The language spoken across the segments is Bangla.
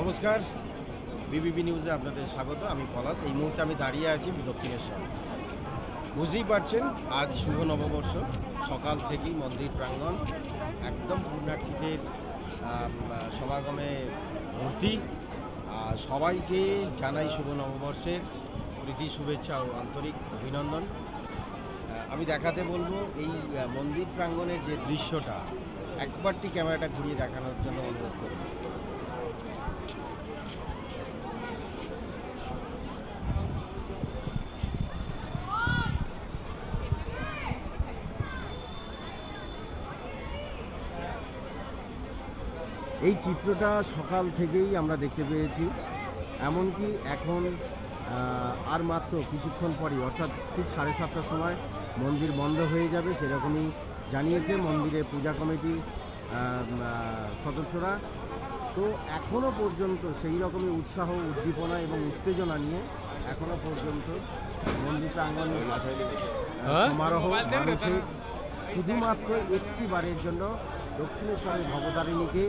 নমস্কার, বিবিপি নিউজে আপনাদের স্বাগত। আমি পলাশ। এই মুহূর্তে আমি দাঁড়িয়ে আছি দক্ষিণেশ্বর। বুঝতেই পারছেন, আজ শুভ নববর্ষ। সকাল থেকেই মন্দির প্রাঙ্গণ একদম পুণ্যার্থীদের সমাগমে ভর্তি। সবাইকে জানাই শুভ নববর্ষের প্রীতি, শুভেচ্ছা ও আন্তরিক অভিনন্দন। আমি দেখাতে বলবো এই মন্দির প্রাঙ্গণের যে দৃশ্যটা, একবারটি ক্যামেরাটা ঘুরিয়ে দেখানোর জন্য অনুরোধ করব। এই চিত্রটা সকাল থেকেই আমরা দেখতে পেয়েছি। এমনকি এখন আর মাত্র কিছুক্ষণ পরই, অর্থাৎ ঠিক 7:30টার সময় মন্দির বন্ধ হয়ে যাবে, সেরকমই জানিয়েছে মন্দিরের পূজা কমিটি সদস্যরা। তো এখনও পর্যন্ত সেই রকমই উৎসাহ, উদ্দীপনা এবং উত্তেজনা নিয়ে এখনও পর্যন্ত মন্দির প্রাঙ্গণ সমারোহ মানুষের শুধুমাত্র একটি বারের জন্য দক্ষিণেশ্বরের ভবতারিণীকে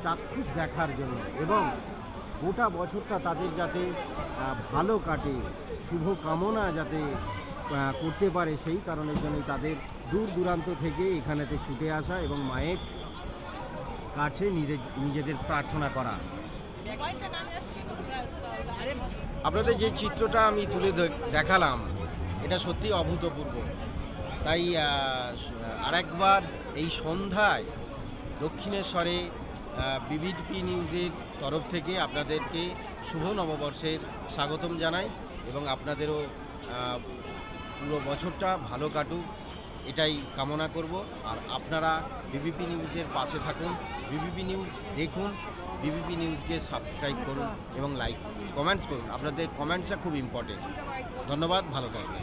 চাক্ষুষ দেখার জন্য এবং গোটা বছরটা তাদের যাতে ভালো কাটে, শুভ কামনা যাতে করতে পারে, সেই কারণের জন্যই তাদের দূর দূরান্ত থেকে এখানেতে ছুটে আসা এবং মায়ের কাছে নিজেদের প্রার্থনা করা। আপনাদের যে চিত্রটা আমি তুলে দেখালাম, এটা সত্যি অভূতপূর্ব। তাই আরেকবার এই সন্ধ্যায় দক্ষিণেশ্বরে বিবিপি নিউজের তরফ থেকে আপনাদেরকে শুভ নববর্ষের স্বাগতম জানাই এবং আপনাদেরও পুরো বছরটা ভালো কাটুক, এটাই কামনা করব। আর আপনারা বিবিপি নিউজের পাশে থাকুন, বিবিপি নিউজ দেখুন, বিবিপি নিউজকে সাবস্ক্রাইব করুন এবং লাইক কমেন্টস করুন। আপনাদের কমেন্টসটা খুব ইম্পর্টেন্ট। ধন্যবাদ, ভালো থাকবেন।